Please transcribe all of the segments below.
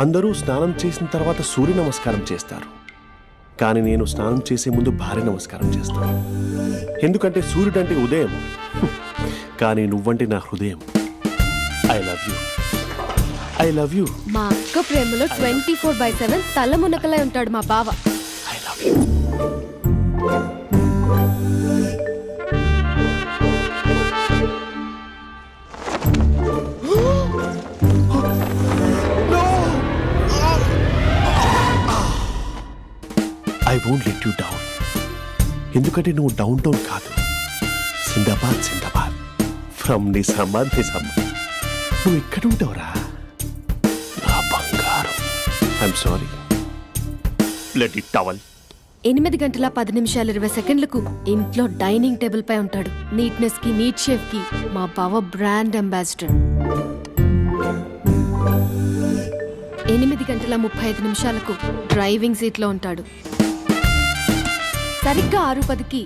అందరూ స్నానం చేసిన తర్వాత సూర్య నమస్కారం చేస్తారు, కానీ నేను స్నానం చేసే ముందు భార్య నమస్కారం చేస్తాను. ఎందుకంటే సూర్యుడు అంటే ఉదయం, కానీ నువ్వంటే నా హృదయం. I love you, I love you. మా అక్క ప్రేమలో 24/7 తల మునకలై ఉంటాడు మా బావ. I love you. I won't let you down. ఎందుకంటే నువ్వు డౌన్ టౌన్ కాదు, జిందాబాద్ జిందాబాద్ ఫ్రమ్ నిజామాబాద్ నిజామాబాద్. నువ్వు ఇక్కడ ఉంటావురా నా బంగారం. I'm sorry, let it towel. 8 గంటల 10 నిమిషాలు 20 సెకండ్లకు ఇంట్లో డైనింగ్ టేబుల్ పై ఉంటాడు. నీట్నెస్ కి, నీట్ షేఫ్ కి మా బావ బ్రాండ్ అంబాసిడర్. 8 గంటల 35 నిమిషాలకు డ్రైవింగ్ సీట్ లో ఉంటాడు. సరిగ్గా 6:10కి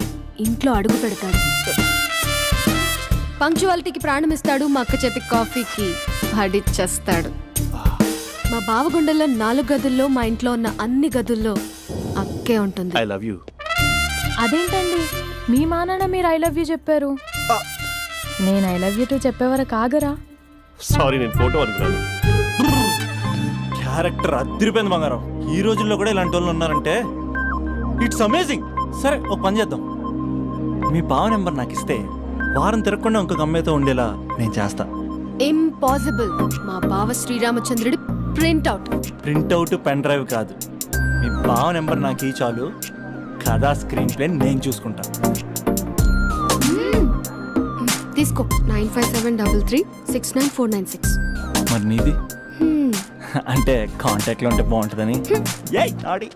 ఇంట్లో అడుగు పెడతాడు. పంక్చువాలిటీకి ప్రాణం ఇస్తాడు. మా అక్క చేతి కాఫీకి పడిచ్చేస్తాడు. మా బావ గుండెల్లో 4 గదుల్లో, మా ఇంట్లో ఉన్న అన్ని గదుల్లో అక్కే ఉంటుంది. I love you. అదేంటండి మీ మా నాన్న మీరు ఐ లవ్ యూ చెప్పారు, నేను ఐ లవ్ యూ టూ చెప్పేవరకు ఆగరా? సారీ, నేను ఫోటో అనుకున్నాను. క్యారెక్టర్ అదిరిపోయింది బంగారం. ఈ రోజుల్లో కూడా ఇలాంటి వాళ్ళు ఉన్నారంటే ఇట్స్ అమేజింగ్. సరే ఒక పని చేద్దాం, మీ బావ నెంబర్ నాకు ఇస్తే వారం తిరగకుండా ఇంకొక అమ్మాయితో ఉండేలా నేను చేస్తా. ఇంపాసిబుల్. మా బావ శ్రీరామచంద్రుడి ప్రింట్అవుట్. ప్రింట్అవుట్ పెన్ డ్రైవ్ కాదు, మీ బావ నెంబర్ నాకు ఈ చాలు. కథా స్క్రీన్ ప్లే నేను చూసుకుంటా. తీసుకో. 9573369496. మరి నీది అంటే కాంటాక్ట్లో ఉంటే బాగుంటుందని. ఏయ్ ఆడి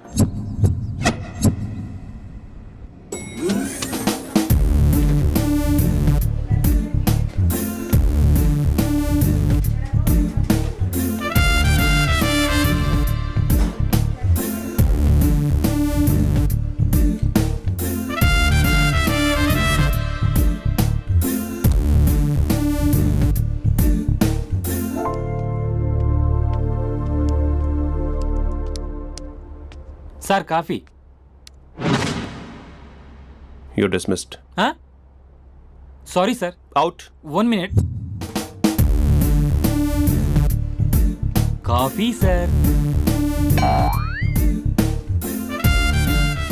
sir coffee. You dismissed. Sorry sir. Out. 1 minute. Coffee sir.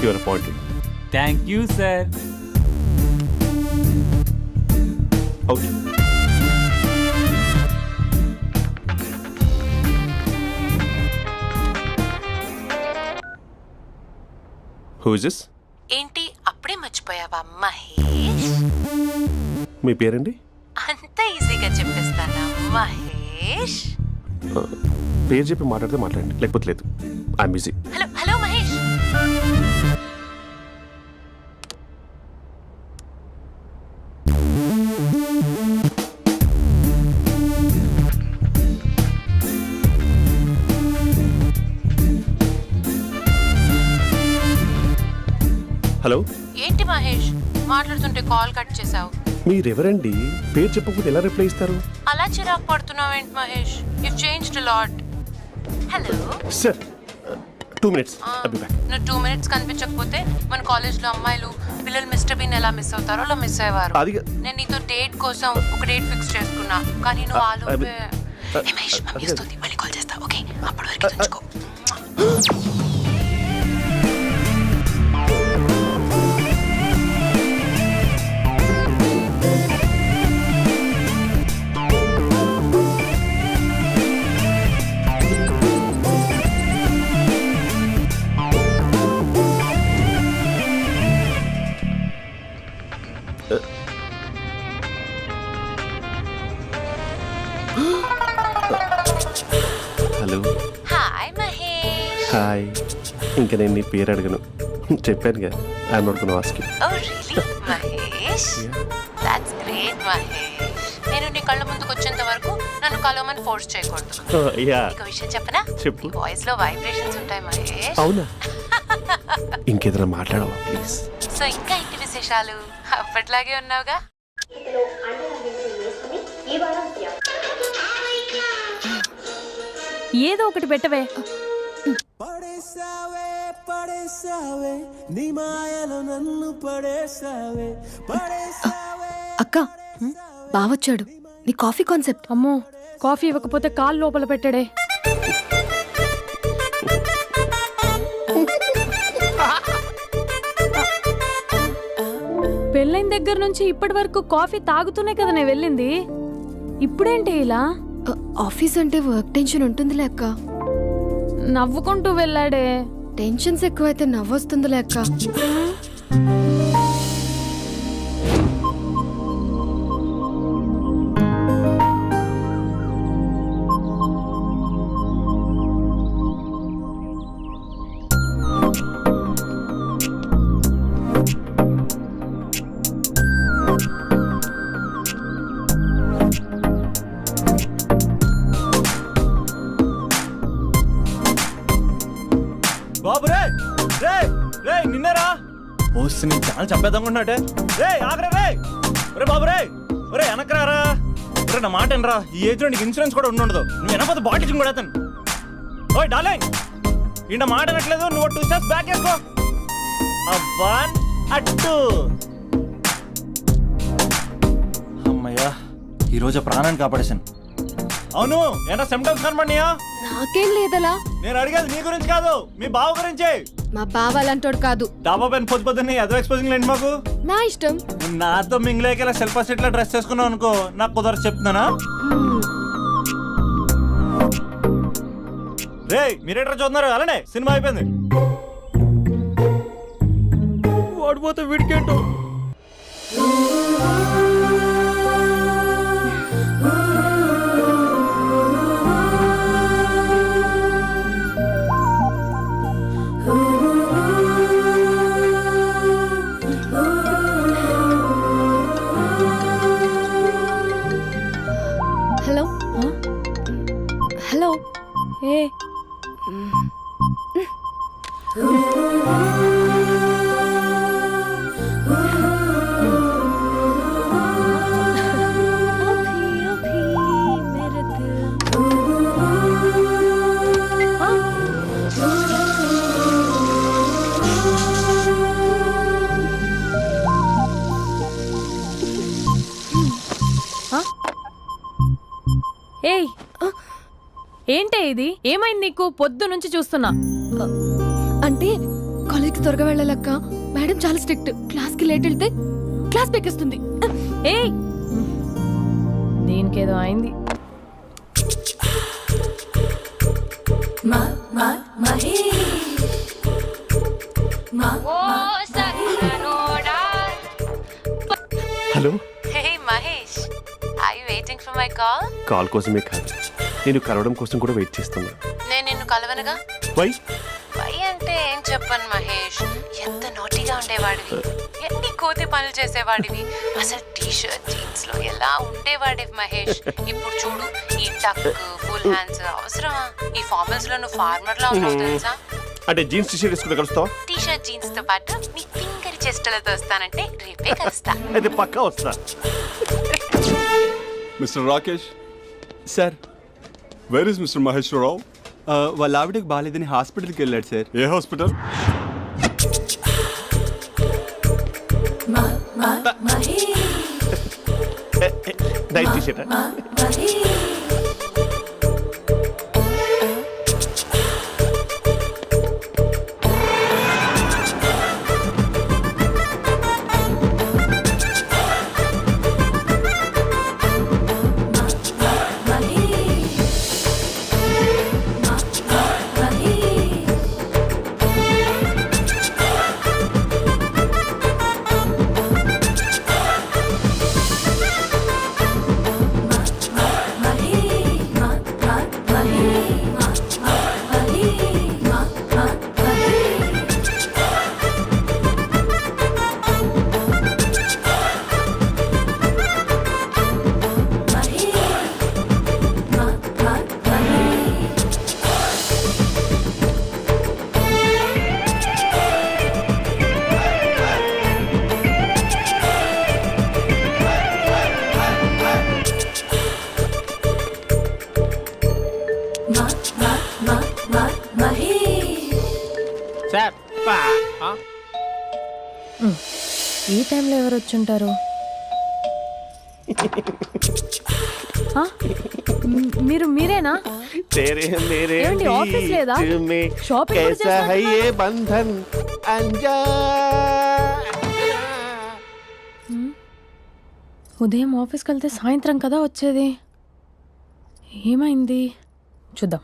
You are appointed. Thank you sir. Out. Who is this? ఏంటి అప్పుడే మర్చిపోయావా మహేష్? మీ పేరండి? అంత ఈజీగా చెప్పేస్తానా మహేష్? పేరు చెప్పి మాట్లాడితే మాట్లాడండి, లేకపోతే లేదు. I'm busy. Hello hello Mahesh. Hello. ఏంటి మహేష్ మాట్లాడుతుంటే కాల్ కట్ చేసావు? మీరెవరండి? పేరు చెప్పకపోతే ఎలా రిప్లై ఇస్తారు? అలా చిరాకు పడుతున్నావు ఏంటి Mahesh? You changed a lot. Hello sir, 2 minutes. I'll be back. నువ్వు 2 minutes కనిపించకపోతే మన కాలేజ్లో అమ్మాయిలు పిల్లలు మిస్టర్ బీన్ ఎలా మిస్ అవుతారో అలా మిస్ అయ్యేవారు. అది నేను నీతో డేట్ కోసం ఒక డేట్ ఫిక్స్ చేసుకున్నా, కానీ నువ్వు ఆలోపే. మహేష్ మమ్మీ వస్తుంది, మళ్ళీ కాల్ చేస్తా. ఓకే, అప్పటి వరకు ఉంచుకో. హలో. హాయ్ మహేష్. హాయ్. ఇంకా నేను నీ పేరు అడగను, చెప్పాను కదా. I'm not gonna ask you. Oh really Mahesh? That's great Mahesh. నేను నీ కళ్ళ ముందుకు వచ్చేంత వరకు నన్ను కలవమని ఫోర్స్ చేయకూడదు. యా. ఒక విషయం చెప్పనా? చెప్పు. వాయిస్ లో వైబ్రేషన్స్ ఉంటాయి మహేష్. అవునా? ఇంకేదైనా మాట్లాడవా ప్లీజ్? సో ఇంకా ఇంటి విశేషాలు అప్పట్లాగే ఉన్నావుగా? ఏదో ఒకటి పెట్టవే. పడేసావే పడేసావే నీ మాయలో నన్ను పడేసావే పడేసావే. అక్క బావొచ్చాడు. నీ కాఫీ కాన్సెప్ట్. అమ్మో, కాఫీ ఇవ్వకపోతే కాలు లోపల పెట్టాడే. పెళ్ళైన దగ్గర నుంచి ఇప్పటి వరకు కాఫీ తాగుతూనే కదా నేను వెళ్ళింది. ఇప్పుడేంటి ఇలా? ఆఫీస్ అంటే వర్క్ టెన్షన్ ఉంటుందిలే అక్క. నవ్వుకుంటూ వెళ్ళాడే. టెన్షన్స్ ఎక్కువైతే నవ్వొస్తుందిలే అక్క. బాబు రే రే రే నిన్నరా ఓసి నేను చాలా చంపేద్దామన్నట్టే. రే ఆగరా రే. రే బాబు రే. ఒరే వెనకరారా. ఒరే నా మాట వినరా. ఈ ఏజ్ లో నీకు ఇన్సూరెన్స్ కూడా ఉండదు. నువ్వు వెనకపోతే బాటిల్ కూడా అతను. ఓయ్ డార్లింగ్, ఈయన మాట అనట్లేదు. నువ్వు 2 స్టెప్స్ బ్యాక్ వేసుకో. అబ్బా అట్టు. అమ్మయ్యా, ఈరోజు ప్రాణాన్ని కాపాడేశాను. అవును, ఏనా సిమ్టమ్స్ కనబడినాయా? నాకేం లేదలా. నేను అడిగేది నీ గురించి కాదు, మీ బావ గురించి. మా బావ అలాంటోడు కాదు. డాబా పైన పొద్దు పొద్దున్నే అదో ఎక్స్పోజింగ్ లేండి మాకు. నా ఇష్టం. నాతో మింగిలేక సెల్ఫ్ అసెట్ లా డ్రెస్ చేసుకున్నావు అనుకో, నాకు కుదరదు చెప్తున్నానా. రే మీరేట్రా చూస్తున్నారు? అలానే సినిమా అయిపోయింది. వాడిపోతే వీడికేంటో. Hello hello. ఏ ఏయ్, ఏంటే ఇది? ఏమైంది నీకు? పొద్దు నుంచి చూస్తున్నా. అంటే కాలేజ్కి త్వరగా వెళ్ళాలక్క. మేడం చాలా స్ట్రిక్ట్. క్లాస్కి లేట్ వెళ్తే క్లాస్ పెక్కేస్తుంది. ఏయ్, దీనికేదో అయింది. Hello. Hey Mahesh, are you waiting for my call? Call కోసమే కాదు, నేను కలవడం కోసం కూడా వెయిట్ చేస్తున్నా. నేను నిన్ను కలవనుగా. వై? వై అంటే ఏం చెప్పను మహేష్. ఎంత నోటిగా ఉండేవాడివి, ఎన్ని కోతి పనులు చేసేవాడివి. అసలు టీ షర్ట్ జీన్స్ లో ఎలా ఉండేవాడివి మహేష్. ఇప్పుడు చూడు, ఈ టక్ ఫుల్ హ్యాండ్స్ అవసరమా? ఈ ఫార్మల్స్ లో నువ్వు ఫార్మర్ లా ఉన్నావు తెలుసా. అంటే జీన్స్ టీ షర్ట్ వేసుకుంటే కలుస్తావా? టీ షర్ట్ జీన్స్ తో పాటు నీ ఫింగర్ చెస్టలతో వస్తానంటే రేపే కలుస్తా. అయితే పక్కా వస్తా. Mister Rakesh, sir, where is mister Maheswararao? వాళ్ళ ఆవిడకి బాగాలేదని హాస్పిటల్కి వెళ్ళాడు సార్. ఏ హాస్పిటల్? Night T shirt. టైంలో ఎవరు వచ్చుంటారు? ఆ? మీరేనా? तेरे मेरे ఏమండి, ఆఫీస్ లేదా? बीच में షాపింగ్ కూడా कैसा है చేస్తున్నట్టున్నారు? ये बंधन अंजा ఉదయం ఆఫీస్కి వెళ్తే సాయంత్రం కదా వచ్చేది. ఏమైంది చూద్దాం.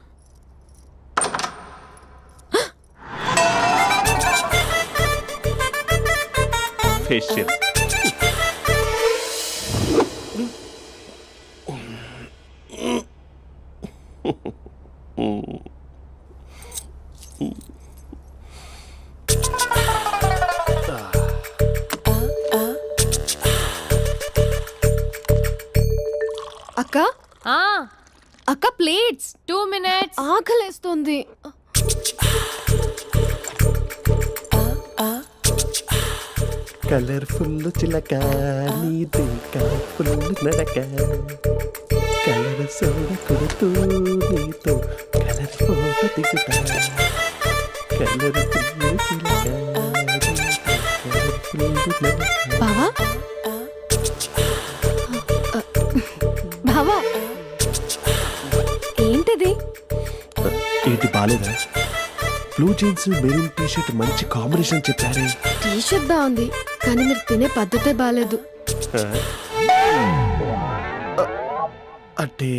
फेशियल అక్క ఆ, అక్క ప్లేట్స్ 2 minutes. ఆకలేస్తుంది. కలర్ఫుల్ చిలక నీది కలర్ఫుల్ నడక కలర్ సోడ కొడుతూ నీతో కలర్ ఫోటో దిగుతా కలర్ఫుల్ చిలక కలర్ఫుల్ నడక. బావా బావా ఏంటిది? ఏంటి బాలేదా? Blue jeans maroon T shirt మంచి కాంబినేషన్ చెప్పారే. టీ షర్ట్ బాగుంది కానీ మీరు తినే పద్ధతే బాగాలేదు. అంటే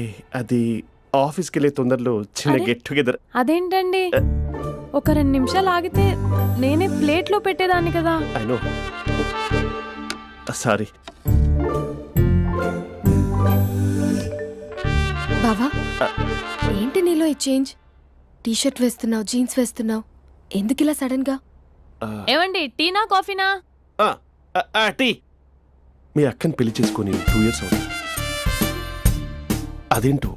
అది ఆఫీస్కి వెళ్ళే తొందరలో చిన్న అరే? Get together. అదేంటండి, ఒక 2 నిమిషాలు ఆగితే నేనే ప్లేట్లో పెట్టేదాన్ని కదా. I know, sorry. బావా ఏంటి నీలో ఈ చేంజ్? టీ షర్ట్ వేస్తున్నావు, జీన్స్ వేస్తున్నావు, ఎందుకు ఇలా సడన్ గా? ఏమండి, టీనా కాఫీనా? టీ. మీ అక్కని పెళ్లి చేసుకొని 2 years అవుతుంది. అదేంటో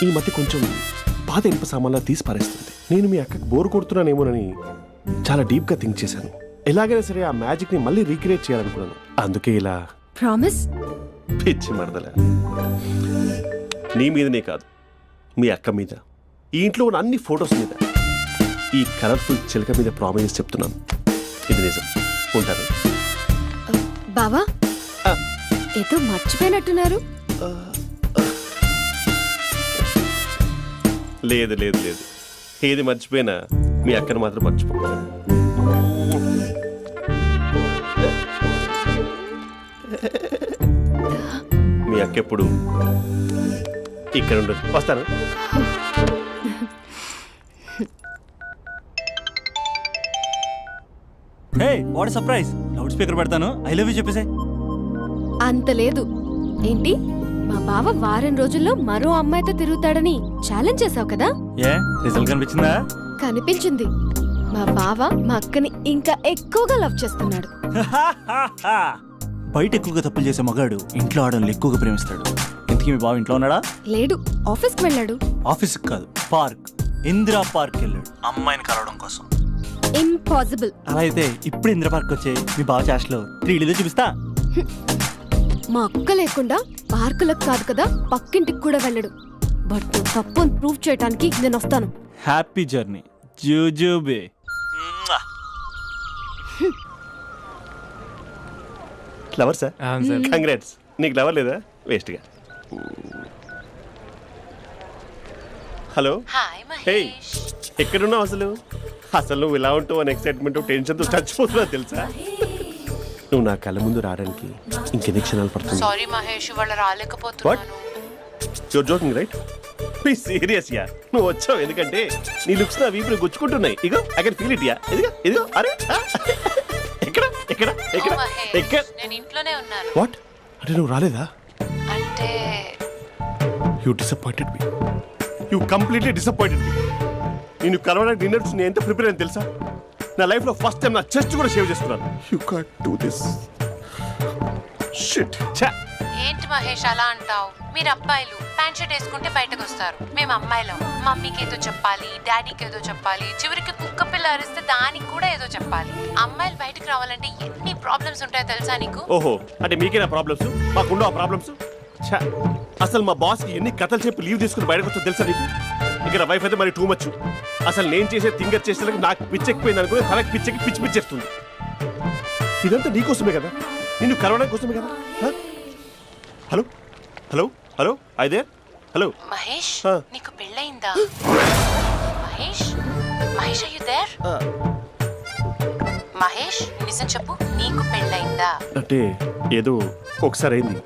ఈ మధ్య కొంచెం పాత ఇనుప సామాన్లా తీసి పారేస్తుంది. నేను మీ అక్కకి బోర్ కొడుతున్నానేమోనని చాలా డీప్గా థింక్ చేశాను. ఎలాగైనా సరే ఆ మ్యాజిక్ని మళ్ళీ రీక్రియేట్ చేయాలనుకున్నాను. అందుకే ఇలా. ప్రామిస్? పిచ్చి మరదల, నీ మీదనే కాదు, మీ అక్క మీద, ఈ ఇంట్లో ఉన్న అన్ని ఫొటోస్ మీద, ఈ కలర్ఫుల్ చిలక మీద ప్రామిస్ చెప్తున్నాను. ఇది నిజం. ఉంటాను. బావా ఆ. ఏదో మర్చిపోయినట్టున్నారు. లేదు లేదు లేదు, ఏది మర్చిపోయినా మీ అక్కను మాత్రం మర్చిపో. మీ అక్క ఎప్పుడు ఇక్కడ ఉండదు. వస్తాను. Hey what surprise. Loud speaker పెడతాను, ఐ లవ్ యూ చెప్పేసే. అంత లేదు. ఏంటి, మా బావ వారం రోజుల్లో మరో అమ్మాయితో తిరుగుతాడని ఛాలెంజ్ చేసావు కదా? ఏ రిజల్ట్ కనిపించిందా? కనిపించింది. మా బావ మా అక్కని ఇంకా ఎక్కువగా లవ్ చేస్తున్నాడు. బయట ఎక్కువగా తప్పులు చేసే మగాడు ఇంట్లో ఆడవాళ్ళు ఎక్కువగా ప్రేమిస్తాడు. ఇంతకీ మీ బావ ఇంట్లో ఉన్నాడా? లేడు, ఆఫీస్కి వెళ్ళాడు. ఆఫీస్కి కాదు, పార్క్, ఇందిరా పార్క్ వెళ్ళాడు అమ్మాయిని కలవడం కోసం. ఇంపాసిబుల్. అలా అయితే ఇప్పుడు ఇందిరా పార్క్ వచ్చే మీ బావ చాష్లో 3Dలో చూపిస్తా. మా అక్క లేకుండా పార్కులకు కాదు కదా పక్కింటికి కూడా వెళ్ళడు. బట్ నువ్వు తప్పు అని ప్రూవ్ చేయడానికి నేను వస్తాను. హ్యాపీ జర్నీ జూజూబే. Flower sir, congrats. నీకు లవర్ లేదా? వేస్ట్గా. హలో. Hi hey, Mahesh. ఎక్కడున్నావు అసలు? అసలు నువ్వు ఇలా ఉంటావు అని ఎక్సైట్మెంట్ టెన్షన్తో చచ్చిపోతున్నావు తెలుసా? నువ్వు నా కళ్ళ ముందు రావడానికి ఇంకెన్ని క్షణాలు పడుతుంది? సారీ మహేష్, ఇవాళ రాలేకపోతున్నాను. Your joking right? Be serious ya. నువ్వు వచ్చావు ఎందుకంటే నీ లుక్స్ నా వీపుని గుచ్చుకుంటున్నాయి. ఇగో I can feel it ya. ఇదిగో ఇదిగో. అరే ఎక్కడ ఎక్కడ ఎక్కడ ఓ మహేష్, ఎక్కడ? నేను ఇంట్లోనే ఉన్నాను. వాట్ అంటే నువ్వు రాలేదా? అంటే you disappointed me. You completely disappointed me. నేను కలవడానికి డిన్నర్స్ నేను ఎంత ప్రిపేర్ అని తెలుసా? నా లైఫ్లో ఫస్ట్ టైం నా చెస్ట్ కూడా సేవ్ చేసుకున్నాను. You can't do this shit. ఏంటి మహేష్ అలా అంటావు? మీరు అబ్బాయిలు ప్యాంట్ షర్ట్ వేసుకుంటే బయటకు వస్తారు. మేము అమ్మాయిలం మమ్మీకి ఏదో చెప్పాలి, డాడీకి ఏదో చెప్పాలి, చివరికి కుక్క పిల్ల అరిస్తే దానికి కూడా ఏదో చెప్పాలి. అమ్మాయిలు బయటకు రావాలంటే ఎన్ని ప్రాబ్లమ్స్ ఉంటాయో తెలుసా నీకు? ఓహో, అంటే మీకేనా ప్రాబ్లమ్స్? మాకుండా ప్రాబ్లమ్స్? అసలు మా బాస్కి ఎన్ని కథలు చెప్పి లీవ్ తీసుకుని బయటకు వచ్చా తెలుసా నీకు? ఇక్కడ వైఫ్ అయితే మరి టూ మచ్. అసలు నేను చేసే థింగర్ చేసేందుకు నాకు పిచ్చెక్కిపోయింది అనుకుని తనకి పిచ్చెక్కి పిచ్చి పిచ్చేస్తుంది. ఇదంతా నీకోసమే కదా, నిన్ను కరోనా కోసమే కదా. హ? హలో హలో హలో అయితే హలో. మహేష్ ఆ. నీకు పెళ్ళయిందా? Mahesh Mahesh are you there? మహేష్ నిజం చెప్పు, నీకు పెళ్ళయిందా? అంటే ఏదో ఒకసారి అయింది,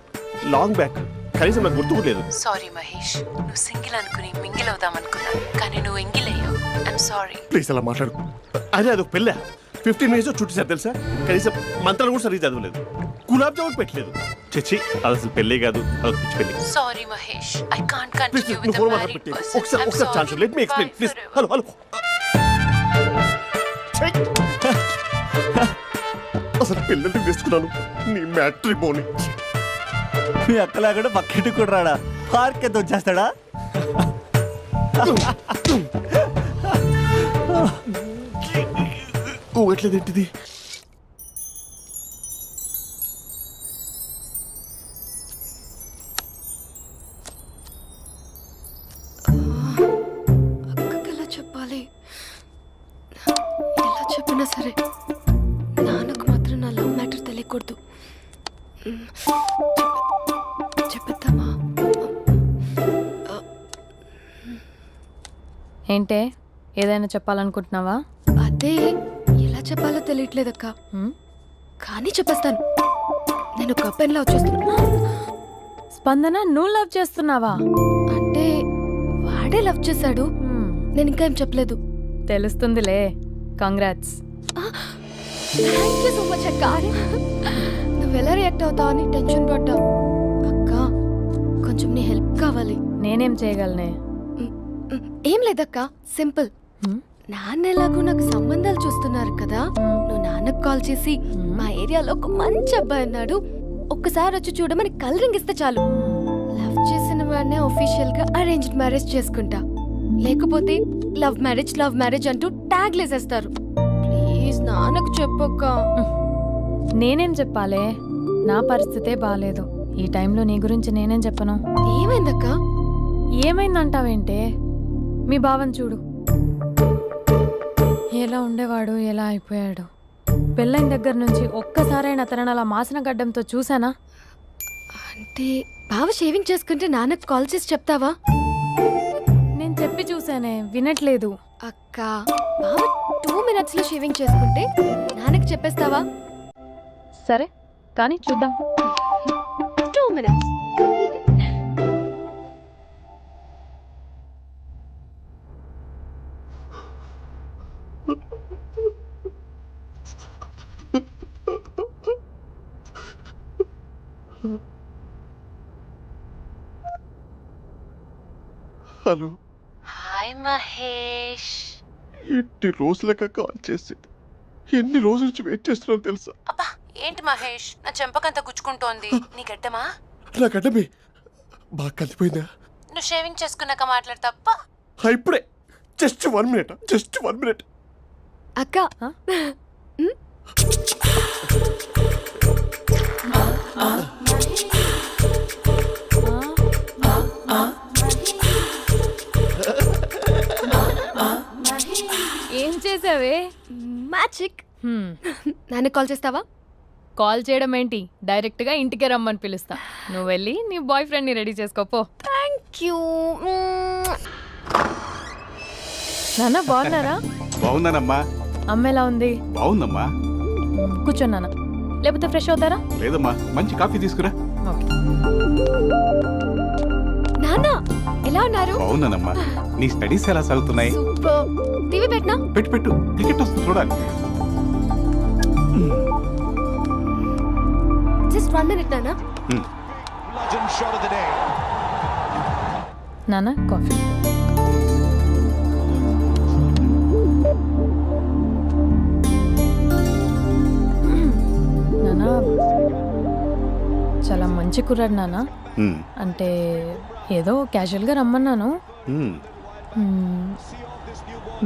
లాంగ్ బ్యాక్, కనీసం నాకు గుర్తు కూడా లేదు. సారీ మహేష్, నువ్వు సింగిల్ అనుకుని మింగిల్ అవుదాం అనుకున్నా, కానీ నువ్వు ఎంగిల్ అయ్యావు. I'm sorry. ప్లీజ్ అలా మాట్లాడు. అదే అదొక పెళ్ళ 15 మినిట్స్ చుట్టేసారు తెలుసా, కనీసం మంత్రాలు కూడా సరిగ్గా చదవలేదు, గులాబ్ జామున్ పెట్టలేదు. చచ్చి అది అసలు పెళ్ళే కాదు, అదొక పిచ్చి పెళ్ళి. Sorry Mahesh, I can't please continue నువ్వు విత్ ఫోన్ ద మాట్లాడి మ్యారీడ్ పెట్టి పర్సన్. ఒకసారి chance let me explain please. Hello hello. అసలు పెళ్ళంటే వేసుకున్నాను నీ మ్యాట్రీ బోని. మీ అక్కలాగా పక్కింటికి కూడా రాడా, పార్క్ ఎంత వచ్చేస్తాడా? ఊగట్లేదు ఏంటిది? అక్కకి ఎలా చెప్పాలి? ఎలా చెప్పినా సరే నాన్నకు మాత్రం నా లవ్ మ్యాటర్ తెలియకూడదు. చెప్పేద్దామా? ఏంటే ఏదైనా చెప్పాలనుకుంటున్నావా? అదే ఎలా చెప్పాలో తెలియట్లేదక్క, హ్మ్? కానీ చెప్పేస్తాను. నేను ఒక అబ్బాయిలా వచ్చేస్తున్నా. స్పందన నువ్వు లవ్ చేస్తున్నావా? అంటే వాడే లవ్ చేశాడు, హ్మ్. నేను ఇంకా ఏం చెప్పలేదు. తెలుస్తుందిలే. Congrats. Thank you so much అక్క. నువ్వు ఎలా రియాక్ట్ అవుతావు అని టెన్షన్ పడ్డా. అక్క కొంచెం నీ హెల్ప్ కావాలి. నేనేం చేయగలనే? ఏం లేదక్క, సింపుల్. హ్మ్? నాన్న ఎలాగో నాకు సంబంధాలు చూస్తున్నారు కదా, నువ్వు నాన్నకు కాల్ చేసి మా ఏరియాలో ఒక మంచి అబ్బాయి అన్నాడు, ఒక్కసారి వచ్చి చూడమని కలరింగ్ ఇస్తే చాలు. లవ్ చేసిన వాడినే ఒఫీషియల్ గా అరేంజ్డ్ మ్యారేజ్ చేసుకుంటా, లేకపోతే లవ్ మ్యారేజ్ అంటూ ట్యాగ్ లేసేస్తారు. ప్లీజ్ నాన్నకు చెప్పక్క. నేనేం చెప్పాలే? నా పరిస్థితే బాలేదు. ఈ టైంలో నీ గురించి నేనేం చెప్పను? ఏమైందక్క? ఏమైందంటావేంటే? మీ భావం చూడు, ఎలా ఉండేవాడు, ఎలా అయిపోయాడు. పెళ్ళైన దగ్గర నుంచి ఒక్కసారైనా తనని అలా మాసిన గడ్డంతో చూసానా? అంటే బావ షేవింగ్ చేసుకుంటే నాన్నకు కాల్ చేసి చెప్తావా? నేను చెప్పి చూసానే, వినట్లేదు. అక్క బావ 2 minutes లో షేవింగ్ చేసుకుంటే నాన్నకి చెప్పేస్తావా? సరే కానీ చూద్దాం. 2 minutes. హలో. హాయ్ మహేష్. ఎన్ని రోజులక కాల్ చేసేది, ఎన్ని రోజుల నుంచి వెయిట్ చేస్తున్నాను తెలుసా? అబ్బా ఏంటి మహేష్, నా చెంపకంత గుచ్చుకుంటోంది. నీ గడ్డమా? నా గడ్డమే బాగా కలిపోయిందా? నువ్వు షేవింగ్ చేసుకున్నాక మాట్లాడు తప్ప. ఇప్పుడే జస్ట్ 1 minute. అక్క ఏం చేసావే? మ్యాజిక్. నాన్నకు కాల్ చేస్తావా? కాల్ చేయడం ఏంటి, డైరెక్ట్ గా ఇంటికే రమ్మని పిలుస్తా. నువ్వు వెళ్ళి నీ బాయ్ ఫ్రెండ్ ని రెడీ చేసుకోపో. Thank you. నాన్న బాగున్నారా? బాగున్నానమ్మా. అమ్మ ఎలా ఉంది? బాగుందమ్మా. కూర్చోన్నానా, లేకపోతే ఫ్రెష్ అవుతారా? లేదమ్మా, మంచి కాఫీ తీసుకురా. ఓకే. నాన్న ఎలా ఉన్నారు? బాగున్నానమ్మా. నీ స్టడీస్ ఎలా సాగుతున్నాయి? సూపర్. టీవీ పెట్టనా? పెట్టు, టికెట్ వస్తుంది చూడాలి. జస్ట్ 1 minute నాన్న. నాన్న కాఫీ. నాన్న చాలా మంచి కుర్రాడు నాన్న. అంటే ఏదో క్యాజువల్గా రమ్మన్నాను.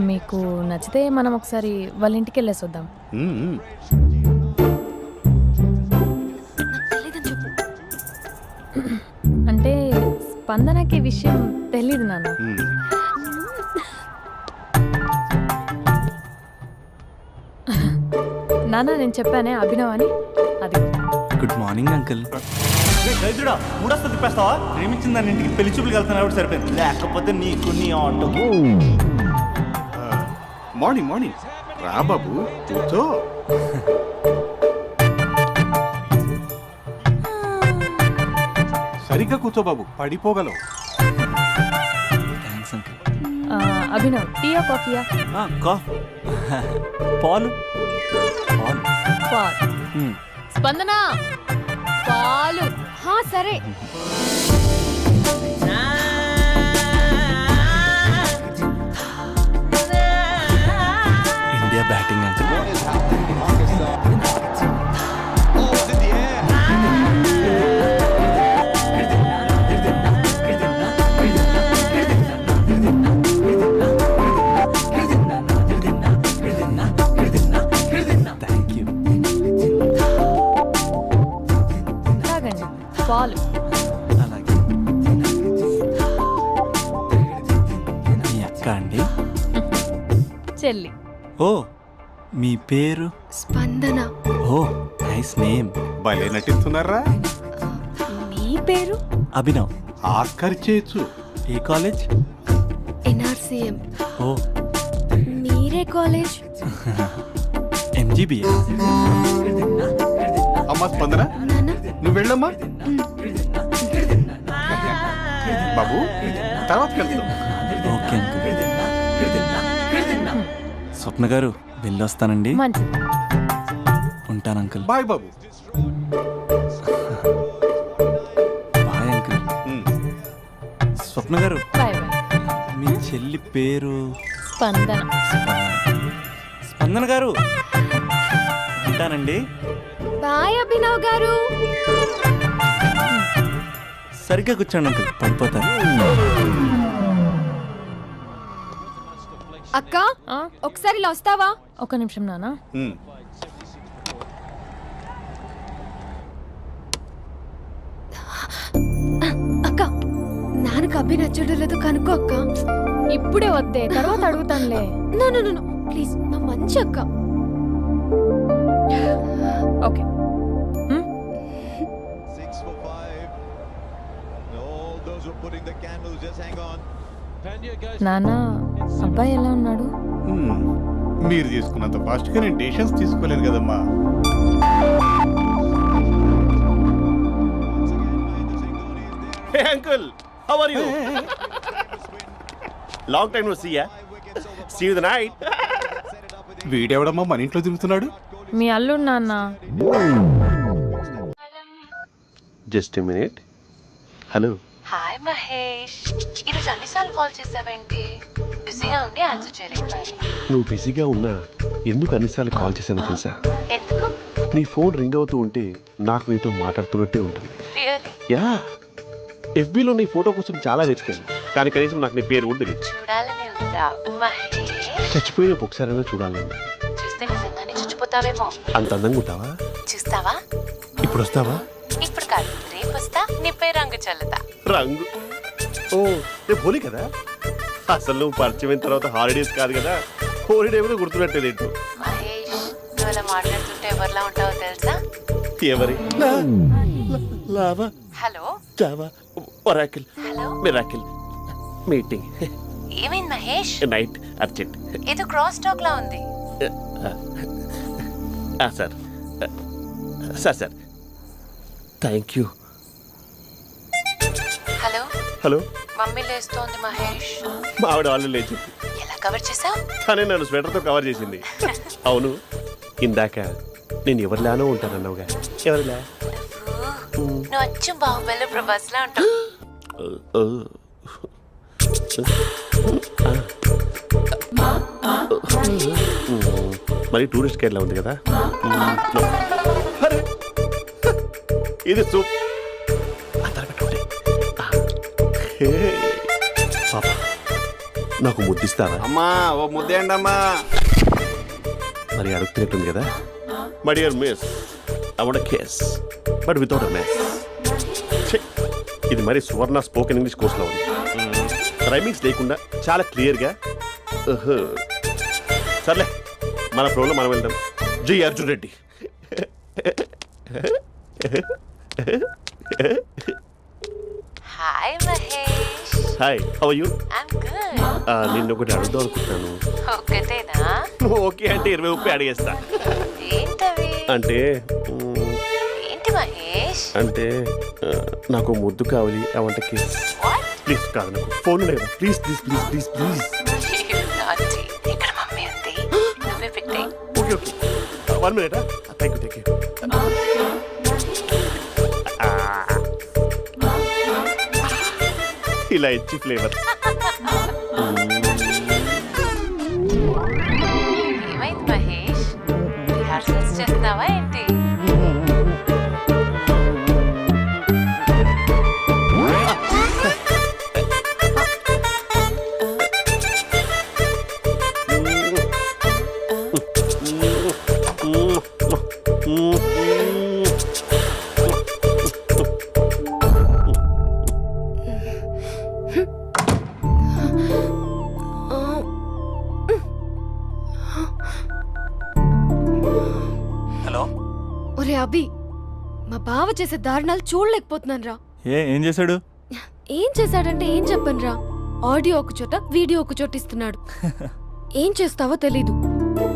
మీకు నచ్చితే మనం ఒకసారి వాళ్ళ ఇంటికి వెళ్ళేసి వద్దాం. అంటే స్పందనకి విషయం తెలీదు నాన్న. నాన్న నేను చెప్పానే అభినవ్ అని అది గుడ్ మార్నింగ్ అంకుల్. రైతుడా మూడొస్తా తిప్పేస్తావా? ప్రేమించిన దాని ఇంటికి పెళ్లి చూపులు వెళ్తాను కాబట్టి సరిపోయింది, లేకపోతే నీకు నీ ఆటో. మార్నింగ్ మార్నింగ్ రా బాబు కూర్చో. సరిగ్గా కూర్చో బాబు, పడిపోగలవు. Thanks uncle. అభినవ్ టీయా కాఫీయా? పాలు పాలు. పాల్. స్పందన పాలు. హా సరే. India batting uncle. Thank you. తాగండి పాలు. అలాగే. మీ అక్క అండి? చెల్లి. ఓ మీ పేరు? స్పందన. ఓ నైస్ నేమ్. భలే నటిస్తున్నారా? మీ పేరు? అభినవ్. ఆస్కర్ చేయొచ్చు. ఏ కాలేజ్? ఎన్ఆర్సీఎం. ఓ మీరే కాలేజ్? ఎంజీబీఏ. అమ్మా స్పందన నాన్న నువ్వు వెళ్ళమ్మా. బాబు తర్వాత వెళ్తాం. Okay uncle. స్వప్న గారు వెళ్ళొస్తానండి. మంచిది. ఉంటాను అంకుల్. బాయ్ బాబు. Bye uncle. స్వప్న గారు బాయ్ బాయ్. మీ చెల్లి పేరు? స్పందన. స్పందన గారు ఉంటానండి. బాయ్ అభినవ్ గారు. సరిగ్గా కూర్చోండి అంకుల్, పడిపోతారు. అక్క ఆ? ఒకసారి ఇలా వస్తావా? ఒక నిమిషం నాన్న. అక్క నాన్నకు అభి నచ్చడం లేదో కనుక్కో అక్క. ఇప్పుడే వద్దే, తర్వాత అడుగుతానులే. నో నో నో ప్లీజ్, నా మంచి అక్క. ఓకే. నాన్న అబ్బాయి ఎలా ఉన్నాడు? మీరు తీసుకున్నంత ఫాస్ట్ గా నేను డెసిషన్స్ తీసుకోలేదు కదమ్మా. Hey uncle, how are you? Long time no see ya. See you the night. వీడెవడమ్మా మన ఇంట్లో తిరుగుతున్నాడు? మీ అల్లుడు నాన్న. Just a minute. Hello. Hi Mahesh, ఈరోజు అన్నిసార్లు కాల్ చేసావేంటి? బిజీగా ఉండి ఆన్సర్ చేయలేదు. నువ్వు బిజీగా ఉన్నా ఎందుకు అన్నిసార్లు కాల్ చేశానో తెలుసా? ఎందుకు? నీ ఫోన్ రింగ్ అవుతూ ఉంటే నాకు నీతో మాట్లాడుతున్నట్టే ఉంటుంది. రియల్లీ? యా, ఎఫ్బీలో నీ ఫోటో కోసం చాలా వెతికాను, కానీ కనీసం నాకు నీ పేరు కూడా తెలియదు. చూడాలని ఉందా మహేష్? చచ్చిపోయిన ఒకసారైనా చూడాలని. చూస్తే నిజంగానే చచ్చిపోతావేమో. అంత అందంగా ఉంటావా? చూస్తావా? ఇప్పుడు వస్తావా? ఇప్పుడు కాదు, రేపు వస్తా, నీపై రంగు చల్లుతా. రంగు? ఓ రేపు హోలీ కదా. అసలు నువ్వు పరిచయం తర్వాత హాలిడేస్ కాదు కదా, హోలిడే కూడా గుర్తున్నట్టేది ఏంటో. మహేష్, నువ్వు అలా మాట్లాడుతుంటే ఎవరిలా ఉంటావో తెలుసా? ఎవరి? Lava, hello Java, Oracle, hello, miracle, meeting, ఏమైంది మహేష్? Night, urgent. ఏదో క్రాస్ టాక్ లా ఉంది. Sir sir sir thank you. Hello hello, mummy లేస్తోంది మహేష్. మా ఆవిడ వాళ్ళు లేచి ఎలా కవర్ చేసావు? కానీ నన్ను స్వెటర్తో కవర్ చేసింది. అవును, ఇందాక నేను ఎవరిలానో ఉంటానన్నావుగా, ఎవరిలా? నువ్వు అచ్చం బాహుబలి ప్రభాస్ లా ఉంటావు. మరి టూరిస్ట్ గైడ్లా ఉంది కదా. అరే, ఇది సూప్. పాప, నాకు ముద్దిస్తావా? అమ్మా ఓ ముద్దేయండి అమ్మా. మరి అడుగుతున్నట్టుంది కదా. My dear miss, I want kiss but without a mess. ఇది మరి సువర్ణ స్పోకెన్ ఇంగ్లీష్ కోర్సులో ఉంది. రైమింగ్స్ లేకుండా చాలా క్లియర్గా. సర్లే, మన ప్రోలో మనం వెళ్దాం. జై Arjun Reddy. Hi Mahesh. Hi, how are you? I'm good. నిన్ను ఒకటి అడుగుదాం అనుకుంటున్నాను. ఒకటేనా? నువ్వు ఓకే అంటే 20 అడిగేస్తా. ఏంటవి? అంటే ఏంటి మహేష్? అంటే నాకు ముద్దు కావాలి ఆ వంటకి. వాట్? ప్లీజ్ కాదు, నాకు ఫోన్ లేదా? Please please please please please. నాటి ఇక్కడ మమ్మీ ఉంది, నువ్వే పెట్టే. Okay okay, 1 minute. Thank you. ఇలా ఇచ్చి ఫ్లేవర్. ఏమైంది మహేష్? రిహార్సల్స్ చేస్తున్నావా ఏంటి? హలో. ఒరే అభి, మా బావ చేసే దారుణాలు చూడలేకపోతున్నాను రా. ఏం చేశాడు? ఏం చేశాడంటే ఏం చెప్పను రా. ఆడియో ఒక చోట, వీడియో ఒక చోట ఇస్తున్నాడు. ఏం చేస్తావో తెలీదు.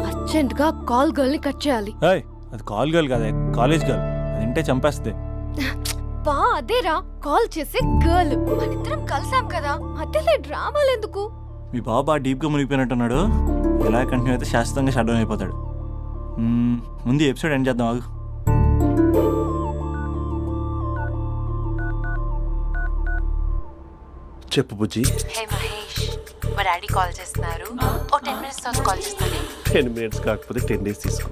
అర్జెంట్ గా కాల్ గర్ల్ ని కట్ చేయాలి. ఏయ్, అది కాల్ గర్ల్ కాదే, కాలేజ్ గర్ల్. అది వింటే చంపేస్తుంది. బా అదేరా, కాల్ చేసే గర్ల్. మనిద్దరం కలిసాం కదా, మధ్యలో డ్రామాలు ఎందుకు? మీ బాబు బాగా డీప్గా మునిగిపోయినట్టున్నాడు. ఎలా కంటిన్యూ అయితే శాశ్వతంగా షట్ డౌన్ అయిపోతాడు. ముందు ఎపిసోడ్ ఎండ్ చేద్దాం, ఆగు. చెప్పు బుజ్జి. హే మహేష్, మా డాడీ కాల్ చేస్తున్నారు. ఓ 10 minutes తర్వాత కాల్ చేస్తాను. 10 minutes కాకపోతే 10 days తీసుకో.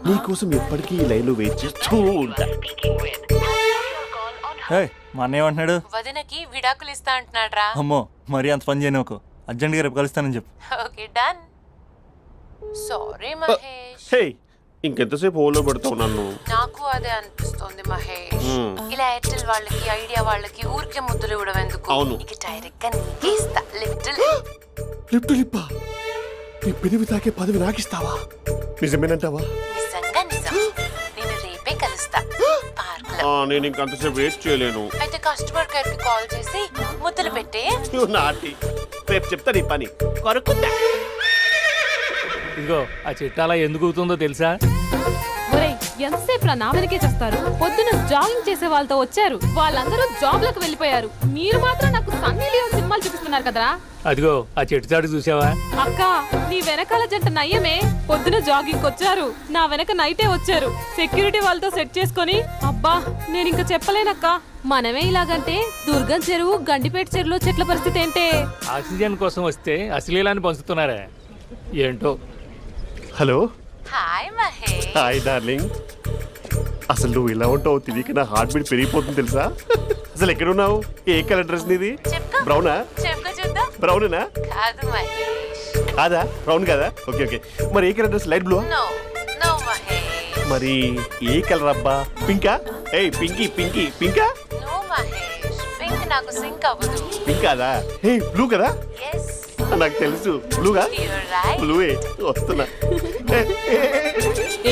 నీకోసం ఎప్పటికీ ఈ లైన్లో వెయిట్ చేస్తూ ఉంటా. మా అన్న ఏమంటున్నాడు? వదినకి విడాకులు ఇస్తా అంటున్నాడు రా. అమ్మో, మరీ అంత పని చేయను. ఒక అర్జెంట్గా రేపు కలుస్తానని చెప్పు. Okay done. సారీ మహేష్. హే, ఇంకెంతసేపు హోల్లో పెడతావు నన్ను? నాకు అదే అనిపిస్తోంది మహేష్. ఇలా ఎయిర్టెల్ వాళ్ళకి, ఐడియా వాళ్ళకి ఊరికే ముద్దులు ఇవ్వడం ఎందుకు? అవును. ఇక డైరెక్ట్ గా నీకే ఇస్తా. లిటిల్ లిప్ టు లిప్పా? నీ పెరివి తాకే పదవి నాకిస్తావా? నిజమేనంటావా? నిజంగా నిజం. నేను రేపే కలుస్తా పార్క్ లో. నేను ఇంకంతసేపు వెయిట్ చేయలేను. అయితే కస్టమర్ కేర్ కి కాల్ చేసి ముద్దులు పెట్టే. నాటి రేపు చెప్తా నీ పని. కొరుకుందా? ఇదిగో ఆ చెట్టు అలా ఎందుకు అవుతుందో తెలుసా? ఒరేయ్, ఎంతసేపు నా వెనకే చేస్తారు? పొద్దున జాగింగ్ చేసే వాళ్ళతో వచ్చారు, వాళ్ళందరూ జాబ్లకు వెళ్ళిపోయారు. మీరు మాత్రం నాకు సన్నీ లియోన్ సినిమాలు చూపిస్తున్నారు కదరా. అదిగో ఆ చెట్టు చాటు చూసావా? అక్క, నీ వెనకాల జంట నయ్యమే. పొద్దున జాగింగ్ వచ్చారు, నా వెనక నైటే వచ్చారు. సెక్యూరిటీ వాళ్ళతో సెట్ చేసుకొని, అబ్బా నేను ఇంకా చెప్పలేనక్క. మనమే ఇలాగంటే దుర్గం చెరువు, గండిపేట చెరువులో చెట్ల పరిస్థితి ఏంటే? ఆక్సిజన్ కోసం వస్తే అశ్లీలాన్ని పంచుతున్నారా ఏంటో. Hello. Hi Mahesh. Hi darling. అసలు నువ్వు ఇలా ఉంటావు తిరిగి నా హార్ట్ బీట్ పెరిగిపోతుంది తెలుసా? అసలు ఎక్కడున్నావు? ఏ కలర్ డ్రెస్ నీది? చెప్పుకో. బ్రౌనా? చెప్పుకో చూద్దాం. బ్రౌనేనా? కాదు మహేష్. కాదా? బ్రౌన్ కదా? Okay okay. మరి ఏ colour dress? Light blue? No no Mahesh. మరి ఏ కలర్ అబ్బా? పింకా? ఏయ్ పింకీ పింకీ పింకా? నో మహేష్, పింక్ నాకు సింక్ అవ్వదు. పింక్ కాదా? హే బ్లూ కదా? ఎస్, నాకు తెలుసు. బ్లూగా? You're right. బ్లూవే వస్తున్నా.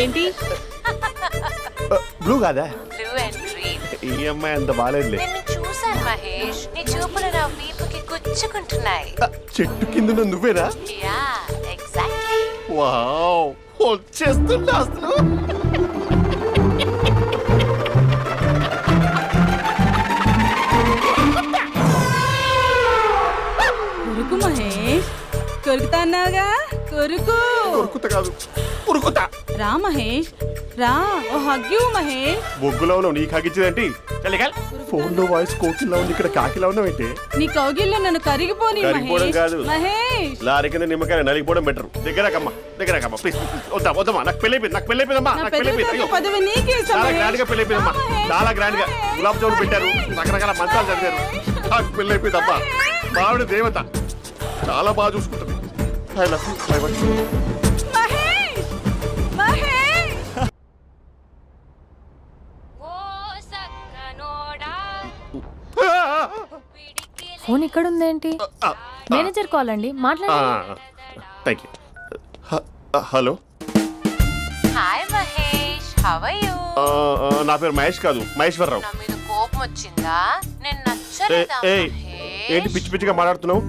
ఏంటి? బ్లూ కాదా? Blue and green. ఈ అమ్మాయి అంత బాగాలేదులే. నిన్ను చూశాను మహేష్, నీ చూపులు నా వీపుకి గుచ్చుకుంటున్నాయి. చెట్టు కింద నువ్వేనా? Yeah exactly. వావ్, వచ్చేస్తుందా అసలు? కొరుకు మహేష్, కొరుకుతా అన్నావుగా, కొరుకు. ఉరుకుతా కాదు, ఉరుకుతా. రా మహేష్, రా. ఓ హగ్గు మహేష్. బొగ్గులో ఉన్నావు, నీకు హగించదేంటి? ఫోన్ లో వాయిస్ కోకిలా ఉంది, ఇక్కడ కాకిలా ఉన్నావేంటి? నీ కౌగిల్లో నన్ను కరిగిపోని కరిగిపోవడం కాదు, మహేష్. లారీ కింద నిమ్మకాయ నలిగిపోవడం బెటర్. దగ్గరకమ్మా ప్లీజ్. వద్దమ్మా, నాకు పెళ్ళైపోయిందమ్మా, నాకు పెళ్ళైపోయింది. అయ్యో, పదవి నీకే చాలా గ్రాండ్ గా పెళ్ళైపోయిందమ్మా, చాలా గ్రాండ్ గా. గులాబ్ జామున్ పెట్టారు, రకరకాల మంచాలు చదివారు. నాకు పెళ్ళైపోయిందమ్మా. మావిడ దేవత, చాలా బాగా చూసుకుంటారు. I love you. I want you. Mahesh, Mahesh. Phone ఇక్కడ ఉందేంటి? మేనేజర్ కాల్ అండి, మాట్లాడండి. Thank you. Hello. Hi how are you? నా పేరు మహేష్ కాదు, మహేశ్వరరావు. నా మీద కోపం వచ్చిందా? నేను ఏ- నచ్చలేదా ఏయ్, ఏంటి మహేష్? పిచ్చి పిచ్చిగా మాట్లాడుతున్నావు?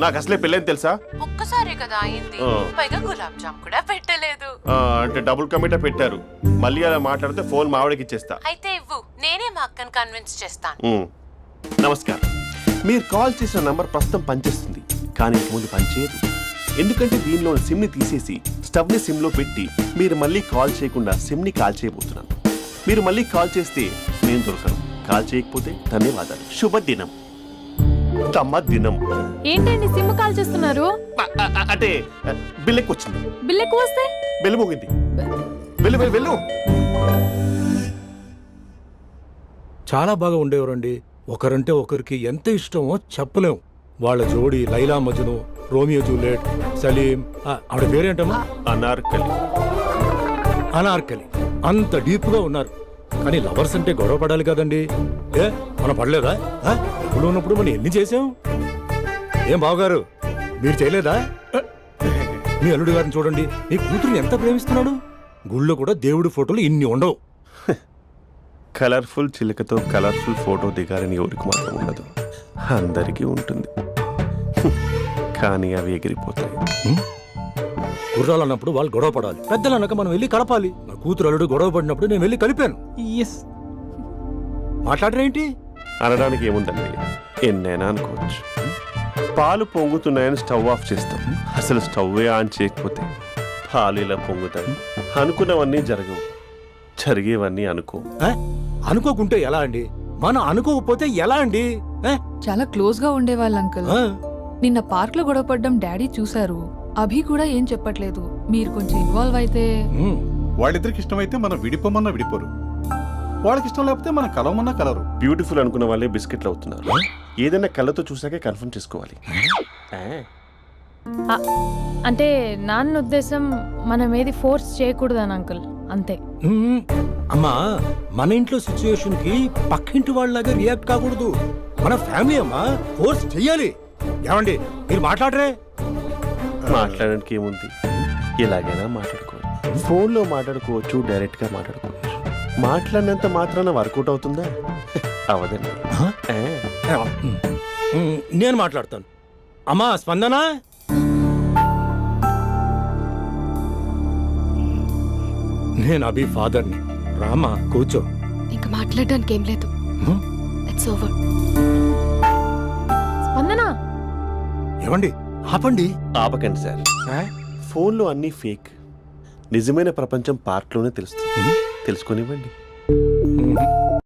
నాకు అసలే పెళ్ళని తెలుసా? ఒక్కసారి కదా అయింది, పైగా గులాబ్ జామ్ కూడా పెట్టలేదు. అంటే డబుల్ కమిటా పెట్టారు. మళ్ళీ అలా మాట్లాడితే ఫోన్ మావిడకి ఇచ్చేస్తా. అయితే ఇవ్వు, నేనే మా అక్కని కన్విన్స్ చేస్తాను. నమస్కారం. మీరు కాల్ చేసిన నంబర్ ప్రస్తుతం పనిచేస్తుంది, కానీ ఇంక ముందు పనిచేయదు. ఎందుకంటే దీనిలో సిమ్ని తీసేసి స్టవ్ని సిమ్లో పెట్టి మీరు మళ్ళీ కాల్ చేయకుండా సిమ్ని కాల్ చేయబోతున్నాను. మీరు మళ్ళీ కాల్ చేస్తే నేను దొరకను, కాల్ చేయకపోతే ధన్యవాదాలు. శుభదినం. తమ దినం. ఏంటండి సిమ్ కాల్ చేస్తున్నారు? అంటే బిల్ ఎక్కువ వచ్చింది. బిల్ ఎక్కువ వస్తే బెల్లు మోగింది. వెళ్ళు వెళ్ళు వెళ్ళు. చాలా బాగా ఉండేవారండి. ఒకరంటే ఒకరికి ఎంత ఇష్టమో చెప్పలేం. వాళ్ళ జోడి లైలా మజ్ను, రోమియో జూలియట్, సలీం, ఆవిడ పేరేంటమ్మా? అనార్కలి. అనార్కలి. అంత డీప్ గా ఉన్నారు. కానీ లవర్స్ అంటే గొడవ పడాలి కదండి. మనం పడలేదా? ఎప్పుడు ఉన్నప్పుడు మనం ఎన్ని చేసాం? ఏం బావగారు, మీరు చేయలేదా? మీ అల్లుడి గారిని చూడండి, మీ కూతురుని ఎంత ప్రేమిస్తున్నాడు. గుళ్ళో కూడా దేవుడి ఫోటోలు ఇన్ని ఉండవు. కలర్ఫుల్ చిలుకతో కలర్ఫుల్ ఫోటో దిగాలని ఎవరికి మాత్రం ఉండదు, అందరికీ ఉంటుంది. కానీ అవి ఎగిరిపోతాయి. గుర్రాలు అన్నప్పుడు వాళ్ళు గొడవ పడాలి, పెద్దలు అన్నాక మనం వెళ్ళి కలపాలి. నా కూతురు అల్లుడు గొడవ పడినప్పుడు నేను వెళ్ళి కలిపాను. మాట్లాడరేంటి? అనడానికి ఏముందండి, ఎన్నైనా అనుకోవచ్చు. పాలు పొంగుతున్నాయని స్టవ్ ఆఫ్ చేస్తాం, అసలు స్టవ్వే ఆన్ చేయకపోతే పాలు ఇలా పొంగుతాయి. అనుకున్నవన్నీ జరగవు, జరిగేవన్నీ అనుకో. అనుకోకుంటే ఎలా అండి? మనం అనుకోకపోతే ఎలా అండి? చాలా క్లోజ్ గా ఉండేవాళ్ళు అంకుల్. నిన్న పార్క్ లో గొడవపడ్డం డాడీ చూశారు. అభి కూడా ఏం చెప్పట్లేదు. మీరు కొంచెం ఇన్వాల్వ్ అయితే. వాళ్ళిద్దరికి ఇష్టమైతే మనం విడిపోమన్నా విడిపోరు, వాళ్ళకి ఇష్టం లేకపోతే మనం కలవమన్నా కలరు. బ్యూటిఫుల్ అనుకున్న వాళ్ళే బిస్కెట్లు అవుతున్నారు. ఏదైనా కళ్ళతో చూసాకే కన్ఫర్మ్ చేసుకోవాలి. అంటే నాన్న ఉద్దేశం మనం ఏది ఫోర్స్ చేయకూడదని అంకుల్, అంతే. అమ్మా, మన ఇంట్లో సిచ్యుయేషన్ కి పక్కింటి వాళ్ళలాగా రియాక్ట్ కాకూడదు. మన ఫ్యామిలీ అమ్మా, ఫోర్స్ చెయ్యాలి. ఏమండి మీరు మాట్లాడరే? మాట్లాడడానికి ఏముంది, ఎలాగైనా మాట్లాడుకోవచ్చు. ఫోన్లో మాట్లాడుకోవచ్చు, డైరెక్ట్ గా మాట్లాడుకోవచ్చు. మాట్లాడినంత మాత్రాన వర్కౌట్ అవుతుందా? అవదండి. నేను మాట్లాడతాను. అమ్మా స్పందన, నేను అభి ఫాదర్ని. రామా కూర్చో. ఇంకా మాట్లాడడానికి ఏం లేదు. It's over. స్పందన, ఏమండి ఆపండి. ఆపకండి సార్. ఫోన్లో అన్నీ ఫేక్, నిజమైన ప్రపంచం పార్ట్లోనే తెలుస్తుంది. తెలుసుకొనివ్వండి.